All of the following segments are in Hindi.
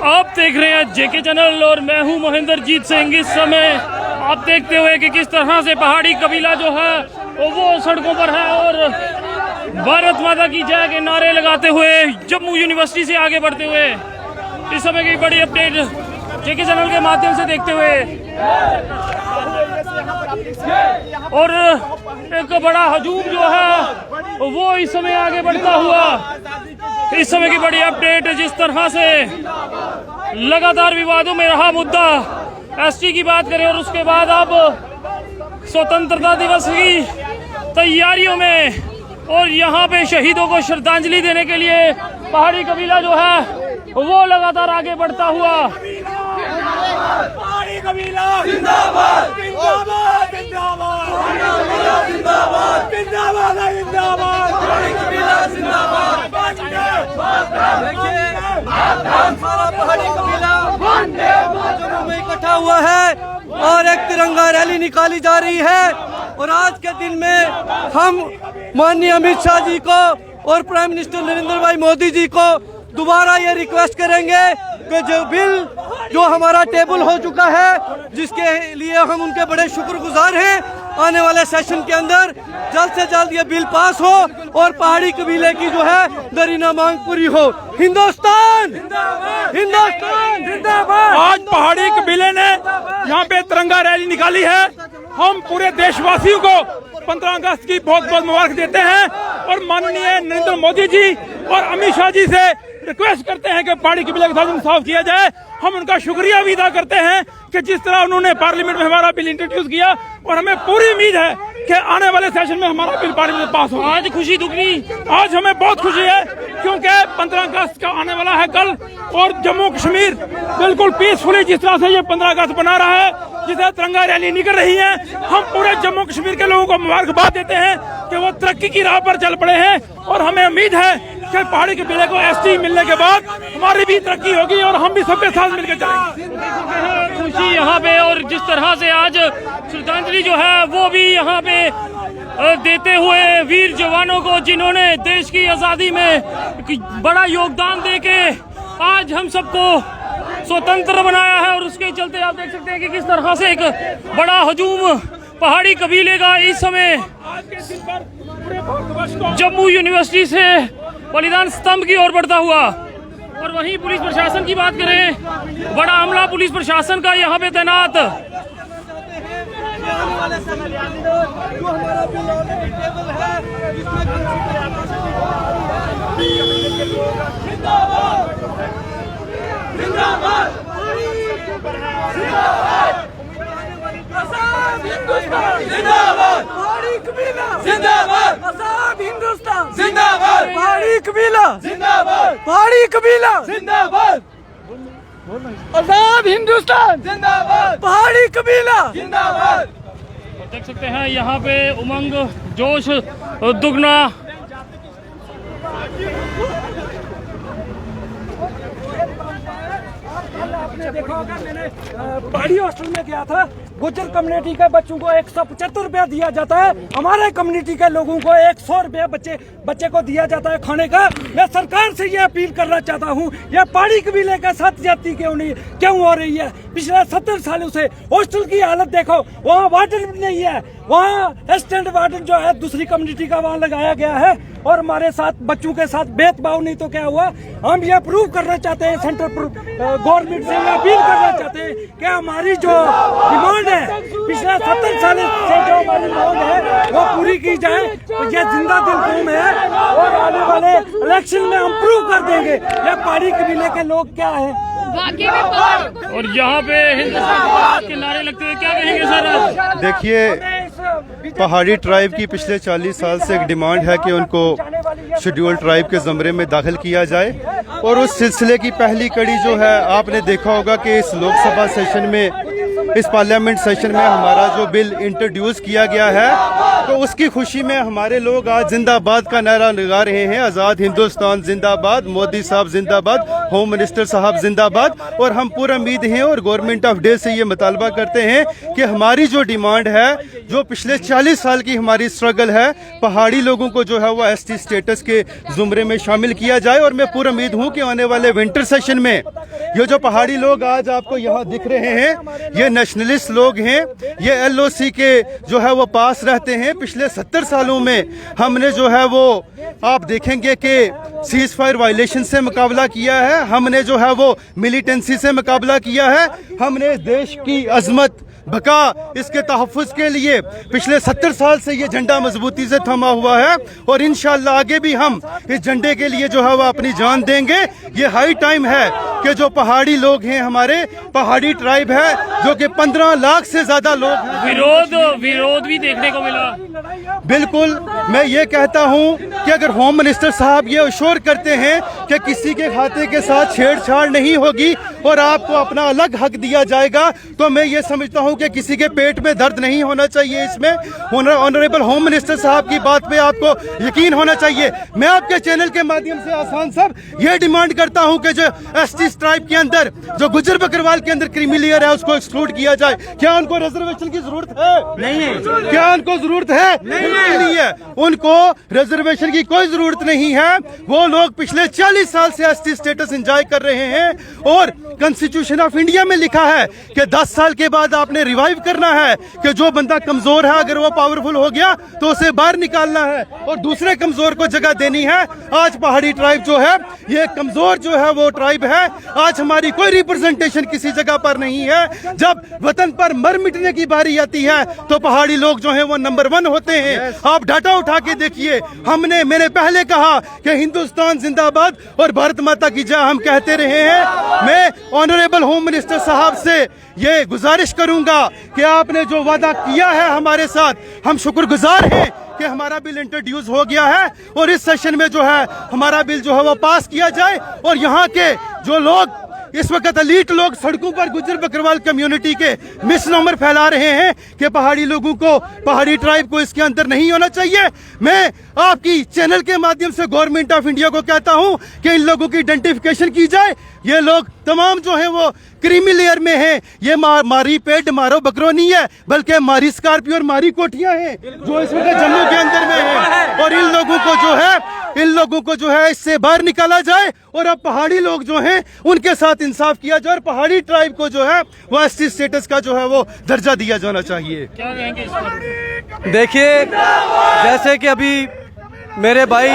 आप देख रहे हैं जेके चैनल और मैं हूं महेंद्रजीत सिंह। इस समय आप देखते हुए कि किस तरह से पहाड़ी कबीला जो है वो सड़कों पर है और भारत माता की जय के नारे लगाते हुए जम्मू यूनिवर्सिटी से आगे बढ़ते हुए इस समय की बड़ी अपडेट जेके चैनल के माध्यम से देखते हुए और एक बड़ा हजूम जो है वो इस समय आगे बढ़ता हुआ इस समय की बड़ी अपडेट जिस तरह से लगातार विवादों में रहा मुद्दा एसटी की बात करें और उसके बाद अब स्वतंत्रता दिवस की तैयारियों में और यहाँ पे शहीदों को श्रद्धांजलि देने के लिए पहाड़ी कबीला जो है वो लगातार आगे बढ़ता हुआ पहाड़ी कबीला जिंदाबाद जिंदाबाद जिंदाबाद जिंदाबाद जिंदाबाद जिंदाबाद पहाड़ी कबीला जिंदाबाद। देखिए सारा पहाड़ी कबीला जम्मू में इकट्ठा हुआ है और एक तिरंगा रैली निकाली जा रही है और आज के दिन में हम माननीय अमित शाह जी को और प्राइम मिनिस्टर नरेंद्र भाई मोदी जी को दोबारा ये रिक्वेस्ट करेंगे कि जो बिल जो हमारा टेबल हो चुका है जिसके लिए हम उनके बड़े शुक्रगुजार हैं, आने वाले सेशन के अंदर जल्द से जल्द ये बिल पास हो और पहाड़ी कबीले की जो है दरीना मांग पूरी हो। हिंदुस्तान हिंदुस्तान जिंदाबाद। आज पहाड़ी कबीले ने यहाँ पे तिरंगा रैली निकाली है। हम पूरे देशवासियों को 15 अगस्त की बहुत बहुत मुबारक देते हैं और माननीय नरेंद्र मोदी जी और अमित शाह जी से रिक्वेस्ट करते हैं कि पहाड़ी कबीले के साथ इंसाफ किया जाए। हम उनका शुक्रिया भी अदा करते हैं कि जिस तरह उन्होंने पार्लियामेंट में हमारा बिल इंट्रोड्यूस किया और हमें पूरी उम्मीद है कि आने वाले सेशन में हमारा बिल पार्लियामेंट में पास हो। आज खुशी दुगनी, आज हमें बहुत खुशी है क्योंकि 15 अगस्त का आने वाला है कल और जम्मू कश्मीर बिल्कुल पीसफुली जिस तरह से ये 15 अगस्त बना रहा है, जिस तरह तिरंगा रैली निकल रही है, हम पूरे जम्मू कश्मीर के लोगों को मुबारकबाद देते हैं कि वो तरक्की की राह पर चल पड़े हैं और हमें उम्मीद है कि पहाड़ी कबीले को एसटी मिलने के बाद हमारी भी तरक्की होगी और हम भी सबके साथ मिलकर चलेंगे। खुशी यहाँ पे और जिस तरह से आज श्रद्धांजलि जो है वो भी यहाँ पे देते हुए वीर जवानों को जिन्होंने देश की आजादी में बड़ा योगदान देके आज हम सबको स्वतंत्र बनाया है और उसके चलते आप देख सकते हैं कि किस तरह से एक बड़ा हजूम पहाड़ी कबीले का इस समय जम्मू यूनिवर्सिटी से बलिदान स्तंभ की ओर बढ़ता हुआ। और वहीं पुलिस प्रशासन की बात करें, बड़ा अमला पुलिस प्रशासन का यहाँ पे तैनात। जिंदाबाद पहाड़ी कबीला जिंदाबाद आजाद हिंदुस्तान जिंदाबाद पहाड़ी कबीला जिंदाबाद पहाड़ी कबीला जिंदाबाद आजाद हिंदुस्तान जिंदाबाद पहाड़ी कबीला जिंदाबाद। देख सकते हैं यहाँ पे उमंग जोश दुगना। आपने देखा होगा, मैंने पहाड़ी हॉस्टल में गया था, गुज्जर कम्युनिटी के बच्चों को 175 रुपया दिया जाता है, हमारे कम्युनिटी के लोगों को 100 रुपया बच्चे को दिया जाता है खाने का। मैं सरकार से ये अपील करना चाहता हूँ, ये पहाड़ी कबीले के साथ ज्यादती क्यों हो रही है? पिछले 70 सालों से हॉस्टल की हालत देखो, वहाँ वार्डन नहीं है, वहाँ असिस्टेंट वार्डन जो है दूसरी कम्युनिटी का वहाँ लगाया गया है और हमारे साथ बच्चों के साथ भेदभाव नहीं तो क्या हुआ। हम ये प्रूव करना चाहते हैं, सेंट्रल गवर्नमेंट से अपील करना चाहते हैं कि हमारी जो डिमांड है पिछले 70 साल से जो हमारी मांग है वो पूरी की जाए। तो ये जिंदा दिल कौम है और आने वाले इलेक्शन में हम प्रूव कर देंगे ये पहाड़ी कबीले के लोग क्या है। और यहाँ पे हिंदुस्तान के नारे लगते हुए क्या कहेंगे सर? देखिए, पहाड़ी ट्राइब की पिछले 40 साल से एक डिमांड है कि उनको शेड्यूल ट्राइब के ज़मरे में दाखिल किया जाए और उस सिलसिले की पहली कड़ी जो है, आपने देखा होगा कि इस लोकसभा सेशन में, इस पार्लियामेंट सेशन में हमारा जो बिल इंट्रोड्यूस किया गया है, तो उसकी खुशी में हमारे लोग आज जिंदाबाद का नारा लगा रहे हैं। आज़ाद हिंदुस्तान जिंदाबाद, मोदी साहब जिंदाबाद, होम मिनिस्टर साहब जिंदाबाद। और हम पूरा उम्मीद हैं और गवर्नमेंट ऑफ डे से ये मुतालबा करते हैं कि हमारी जो डिमांड है, जो पिछले 40 साल की हमारी स्ट्रगल है, पहाड़ी लोगों को जो है वो एसटी स्टेटस के जुमरे में शामिल किया जाए। और मैं पूरी उम्मीद हूँ कि आने वाले विंटर सेशन में ये जो पहाड़ी लोग आज आपको यहाँ दिख रहे हैं, ये नेशनलिस्ट लोग हैं, ये LOC के जो है वो पास रहते हैं। पिछले 70 सालों में हमने जो है वो आप देखेंगे कि सीज फायर वायलेशन से मुकाबला किया है, हमने जो है वो मिलिटेंसी से मुकाबला किया है, हमने देश की अजमत बका इसके तहफ़्फ़ुज़ के लिए पिछले 70 साल से ये झंडा मजबूती से थमा हुआ है। और इंशाअल्लाह आगे भी हम इस झंडे के लिए जो है वो अपनी जान देंगे। ये हाई टाइम है कि जो पहाड़ी लोग हैं, हमारे पहाड़ी ट्राइब है, जो कि 15 लाख से ज़्यादा लोग हैं, विरोध भी देखने को मिला। बिल्कुल, मैं ये कहता हूँ कि अगर होम मिनिस्टर साहब ये अश्योर करते हैं कि किसी के खाते के साथ छेड़छाड़ नहीं होगी और आपको अपना अलग हक दिया जाएगा, तो मैं ये समझता हूँ कि किसी के पेट में दर्द नहीं होना चाहिए। इसमें ऑनरेबल होम मिनिस्टर साहब की बात पे आपको यकीन होना चाहिए। मैं आपके चैनल के माध्यम से आसान साहब ये डिमांड करता हूँ कि जो एसटी ट्राइब के अंदर जो गुज्जर बकरवाल के अंदर क्रीमी लेयर है उसको एक्सक्लूड किया जाए। क्या उनको रिजर्वेशन की जरूरत है? नहीं है। क्या उनको जरूरत है? नहीं है। उनको रिजर्वेशन की कोई जरूरत नहीं है। वो लोग पिछले 40 साल से एसटी स्टेटस एंजॉय कर रहे हैं और कॉन्स्टिट्यूशन ऑफ इंडिया में लिखा है कि 10 साल के बाद आपने रिवाइव करना है कि जो बंदा कमजोर है अगर वो पावरफुल हो गया तो उसे बाहर निकालना है और दूसरे कमजोर को जगह देनी है। आज पहाड़ी ट्राइब जो है ये कमजोर जो है वो ट्राइब है। आज हमारी कोई रिप्रेजेंटेशन किसी जगह पर नहीं है। जब वतन पर मर मिटने की बारी आती है तो पहाड़ी लोग जो है वो नंबर 1 होते हैं। आप डाटा उठा के देखिए। मैंने पहले कहा कि हिंदुस्तान जिंदाबाद और भारत माता की जय हम कहते रहे हैं। मैं ऑनरेबल होम मिनिस्टर साहब से ये गुजारिश करूंगा कि आपने जो वादा किया है हमारे साथ, हम शुक्रगुजार हैं कि हमारा बिल इंट्रोड्यूस हो गया है और इस सेशन में जो है हमारा बिल जो है वो पास किया जाए। और यहाँ के जो लोग इस वक्त एलीट लोग सड़कों पर गुज्जर बकरवाल कम्युनिटी के मिसनोमर फैला रहे हैं कि पहाड़ी लोगों को, पहाड़ी ट्राइब को इसके अंदर नहीं होना चाहिए। मैं आपकी चैनल के माध्यम से गवर्नमेंट ऑफ इंडिया को कहता हूं कि इन लोगों की आइडेंटिफिकेशन की जाए। ये लोग तमाम जो है वो क्रीमी लेयर में हैं। ये मारी पेट मारो बकरो नहीं है, बल्कि मारी स्कॉर्पियो और मारी कोठियां हैं जो इस वक्त जम्मू के अंदर में है। और इन लोगों को जो है इससे बाहर निकाला जाए और अब पहाड़ी लोग जो हैं उनके साथ इंसाफ किया जाए और पहाड़ी ट्राइब को जो है वो एसटी स्टेटस का जो है वो दर्जा दिया जाना चाहिए। क्या कहेंगे इस पर? देखिए, जैसे कि अभी मेरे भाई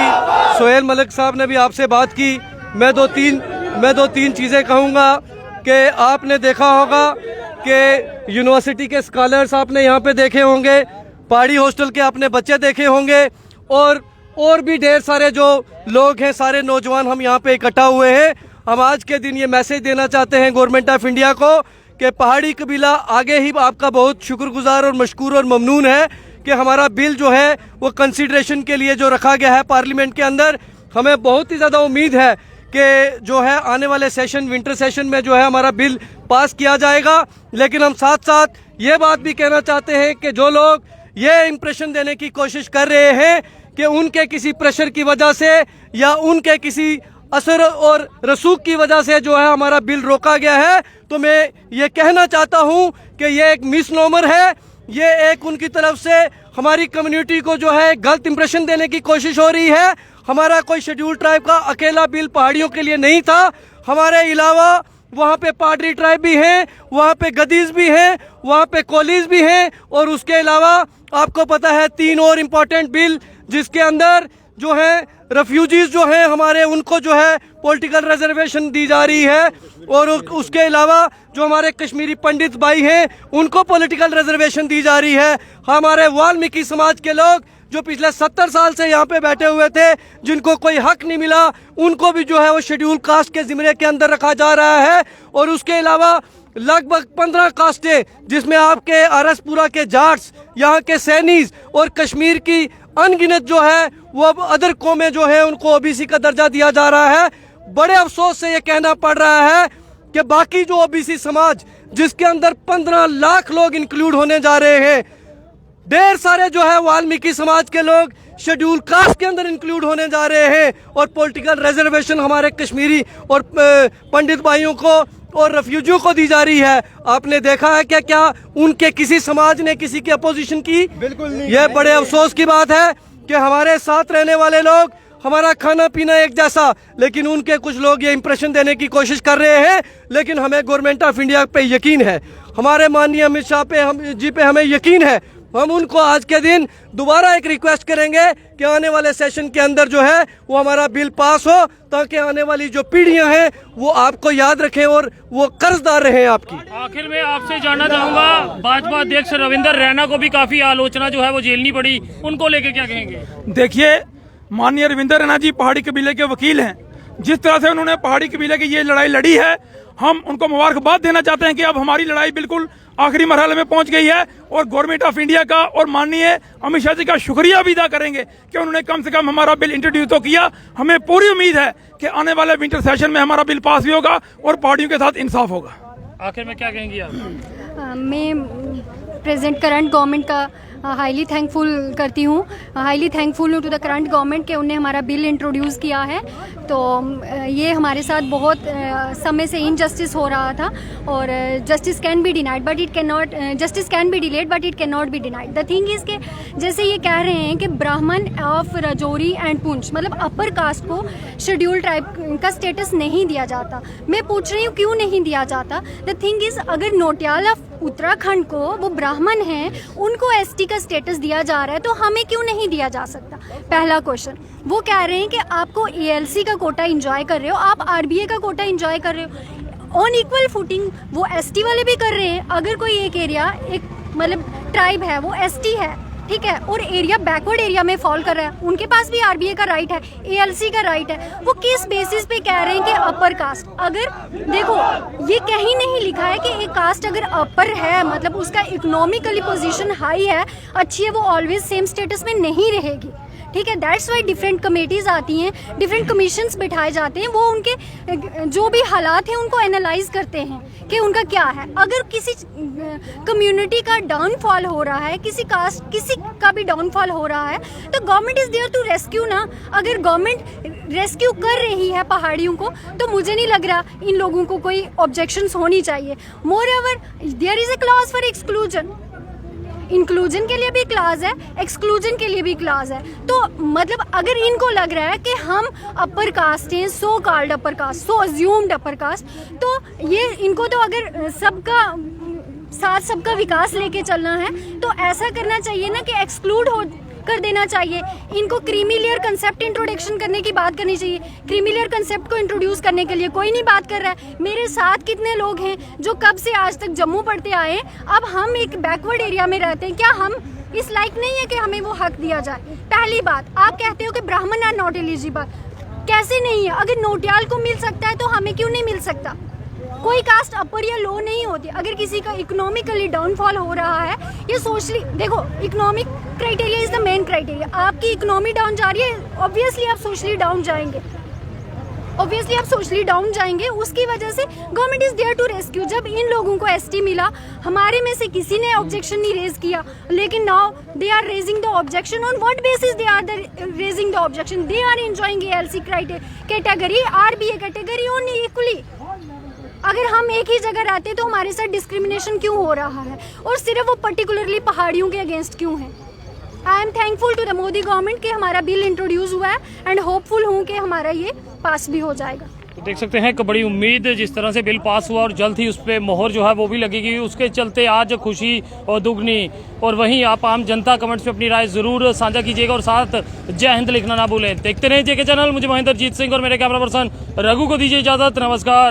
सोहेल मलिक साहब ने भी आपसे बात की, मैं दो तीन चीज़ें कहूँगा कि आपने देखा होगा कि यूनिवर्सिटी के स्कॉलर्स आपने यहाँ पे देखे होंगे, पहाड़ी हॉस्टल के आपने बच्चे देखे होंगे और भी ढेर सारे जो लोग हैं, सारे नौजवान हम यहाँ पे इकट्ठा हुए हैं। हम आज के दिन ये मैसेज देना चाहते हैं गवर्नमेंट ऑफ इंडिया को कि पहाड़ी कबीला आगे ही आपका बहुत शुक्रगुजार और मशकूर और ममनून है कि हमारा बिल जो है वो कंसिडरेशन के लिए जो रखा गया है पार्लियामेंट के अंदर। हमें बहुत ही ज़्यादा उम्मीद है कि जो है आने वाले सेशन, विंटर सेशन में जो है हमारा बिल पास किया जाएगा। लेकिन हम साथ साथ ये बात भी कहना चाहते हैं कि जो लोग ये इम्प्रेशन देने की कोशिश कर रहे हैं कि उनके किसी प्रेशर की वजह से या उनके किसी असर और रसूख की वजह से जो है हमारा बिल रोका गया है, तो मैं ये कहना चाहता हूँ कि ये एक मिसनोमर है। ये एक उनकी तरफ से हमारी कम्युनिटी को जो है गलत इंप्रेशन देने की कोशिश हो रही है। हमारा कोई शेड्यूल ट्राइब का अकेला बिल पहाड़ियों के लिए नहीं था। हमारे अलावा वहाँ पे पाडरी ट्राइब भी हैं, वहाँ पे गदीज भी हैं, वहाँ पे कोलीज भी हैं और उसके अलावा आपको पता है 3 और इम्पोर्टेंट बिल जिसके अंदर जो है रेफ्यूजीज जो हैं हमारे, उनको जो है पॉलिटिकल रिजर्वेशन दी जा रही है और उसके अलावा जो हमारे कश्मीरी पंडित भाई हैं उनको पॉलिटिकल रिजर्वेशन दी जा रही है। हमारे वाल्मीकि समाज के लोग जो पिछले 70 साल से यहाँ पे बैठे हुए थे, जिनको कोई हक नहीं मिला, उनको भी जो है वो शेड्यूल कास्ट के जिम्मे के अंदर रखा जा रहा है। और उसके अलावा लगभग 15 कास्टें जिसमें आपके आरसपुरा के जाट्स, यहाँ के सैनीज और कश्मीर की अनगिनत जो है वो अब अदर कौमें जो है उनको ओबीसी का दर्जा दिया जा रहा है। बड़े अफसोस से ये कहना पड़ रहा है कि बाकी जो ओबीसी समाज जिसके अंदर 15 लाख लोग इंक्लूड होने जा रहे हैं, ढेर सारे जो है वाल्मीकि समाज के लोग शेड्यूल कास्ट के अंदर इंक्लूड होने जा रहे हैं और पॉलिटिकल रिजर्वेशन हमारे कश्मीरी और पंडित भाइयों को और रेफ्यूजियों को दी जा रही है। आपने देखा है क्या उनके किसी समाज ने किसी की अपोजिशन की? बिल्कुल नहीं। यह बड़े अफसोस की बात है कि हमारे साथ रहने वाले लोग, हमारा खाना पीना एक जैसा, लेकिन उनके कुछ लोग ये इंप्रेशन देने की कोशिश कर रहे हैं। लेकिन हमें गवर्नमेंट ऑफ इंडिया पे यकीन है, हमारे माननीय अमित शाह पे हमें यकीन है। हम उनको आज के दिन दोबारा एक रिक्वेस्ट करेंगे कि आने वाले सेशन के अंदर जो है वो हमारा बिल पास हो, ताकि आने वाली जो पीढ़ियां हैं वो आपको याद रखें और वो कर्जदार रहें आपकी। आखिर में आपसे जानना चाहूंगा, भाजपा अध्यक्ष रविंदर रैना को भी काफी आलोचना जो है वो झेलनी पड़ी, उनको लेके क्या कहेंगे? देखिए, माननीय रविंदर रैना जी पहाड़ी कबीले के वकील हैं। जिस तरह से उन्होंने पहाड़ी कबीले की ये लड़ाई लड़ी है, हम उनको मुबारकबाद देना चाहते हैं कि अब हमारी लड़ाई बिल्कुल आखिरी मरहले में पहुंच गई है। और गवर्नमेंट ऑफ इंडिया का और माननीय अमित शाह जी का शुक्रिया भी अदा करेंगे कि उन्होंने कम से कम हमारा बिल इंट्रोड्यूस तो किया। हमें पूरी उम्मीद है कि आने वाले विंटर सेशन में हमारा बिल पास भी होगा और पहाड़ियों के साथ इंसाफ होगा। आखिर में क्या कहेंगी आप? मैं प्रेजेंट करंट गवर्नमेंट का हाईली थैंकफुल करती हूँ, हाईली थैंकफुल हूँ टू द करंट गवर्नमेंट कि उन्हें हमारा बिल इंट्रोड्यूस किया है। तो ये हमारे साथ बहुत समय से इनजस्टिस हो रहा था और justice can be denied but it can not, justice can be delayed but it can not be denied. The thing is के जैसे ये कह रहे हैं कि ब्राह्मण ऑफ राजौरी एंड पुंछ, मतलब अपर कास्ट को शेड्यूल ट्राइब का स्टेटस नहीं दिया जाता। मैं पूछ रही हूँ क्यों नहीं दिया जाता? द थिंग इज़, अगर नोटियाल ऑफ उत्तराखंड को, वो ब्राह्मण हैं, उनको एसटी का स्टेटस दिया जा रहा है, तो हमें क्यों नहीं दिया जा सकता? पहला क्वेश्चन। वो कह रहे हैं कि आपको एएलसी का कोटा एंजॉय कर रहे हो, आप आरबीए का कोटा एंजॉय कर रहे हो ऑन इक्वल फुटिंग, वो एसटी वाले भी कर रहे हैं। अगर कोई एक एरिया, एक मतलब ट्राइब है, वो एसटी है, ठीक है, और एरिया बैकवर्ड एरिया में फॉल कर रहा है, उनके पास भी आरबीए का राइट है, एएलसी का राइट है। वो किस बेसिस पे कह रहे हैं कि अपर कास्ट? अगर देखो, ये कहीं नहीं लिखा है कि एक कास्ट अगर अपर है, मतलब उसका इकोनॉमिकली पोजीशन हाई है, अच्छी है, वो ऑलवेज सेम स्टेटस में नहीं रहेगी। ठीक है, दैट्स वाई डिफरेंट कमेटीज आती हैं, डिफरेंट कमीशंस बिठाए जाते हैं, वो उनके जो भी हालात हैं उनको एनालाइज करते हैं कि उनका क्या है। अगर किसी कम्युनिटी का डाउनफॉल हो रहा है, किसी का भी डाउनफॉल हो रहा है, तो government is there to rescue ना। अगर गवर्नमेंट रेस्क्यू कर रही है पहाड़ियों को, तो मुझे नहीं लग रहा इन लोगों को कोई ऑब्जेक्शंस होनी चाहिए। Moreover there is a clause for exclusion, inclusion के लिए भी क्लास है, एक्सक्लूजन के लिए भी क्लास है। तो मतलब अगर इनको लग रहा है कि हम अपर कास्ट हैं, सो कॉल्ड अपर कास्ट, सो अज्यूम्ड अपर कास्ट, तो ये इनको तो अगर सबका साथ सबका विकास लेके चलना है, तो ऐसा करना चाहिए ना कि एक्सक्लूड हो कर देना चाहिए। इनको क्रीमी लेयर कंसेप्ट इंट्रोडक्शन करने की बात करनी चाहिए। क्रीमी लेयर कंसेप्ट को इंट्रोड्यूस करने के लिए कोई नहीं बात कर रहा है। मेरे साथ कितने लोग हैं जो कब से आज तक जम्मू पढ़ते आए हैं, अब हम एक बैकवर्ड एरिया में रहते हैं, क्या हम इस लायक नहीं है कि हमें वो हक दिया जाए? पहली बात, आप कहते हो कि ब्राह्मण आर नॉट एलिजिबल, कैसे नहीं है? अगर नोटियाल को मिल सकता है तो हमें क्यों नहीं मिल सकता? कोई कास्ट अपर या लो नहीं होती। अगर किसी का इकोनॉमिकली डाउनफॉल हो रहा है, ये सोशली, देखो, economic criteria is the main criteria. आपकी इकोनॉमी डाउन जा रही है, ऑब्वियसली आप सोशली डाउन जाएंगे, उसकी वजह से government is there to rescue. जब इन लोगों को एसटी मिला, हमारे में से किसी ने ऑब्जेक्शन नहीं रेज किया, लेकिन now they are raising the objection. On what basis they are raising the objection? They are enjoying ALC category, RBA category only equally. अगर हम एक ही जगह रहते तो हमारे साथ डिस्क्रिमिनेशन क्यों हो रहा है, और सिर्फ वो पर्टिकुलरली पहाड़ियों के अगेंस्ट क्यों है? I am thankful to the Modi government कि हमारा बिल इंट्रोड्यूस हुआ है, एंड होपफुल हूँ कि हमारा ये पास भी हो जाएगा। तो देख सकते हैं कि बड़ी उम्मीद जिस तरह से बिल पास हुआ और जल्द ही उस पर मोहर जो है वो भी लगेगी, उसके चलते आज खुशी और दुगनी। और वहीं आप आम जनता कमेंट्स में अपनी राय जरूर साझा कीजिएगा और साथ जय हिंद लिखना ना भूलें। देखते रहिए जेके चैनल। मुझे महेंद्र जीत सिंह और मेरे कैमरा पर्सन रघु को दीजिए इजाजत। नमस्कार।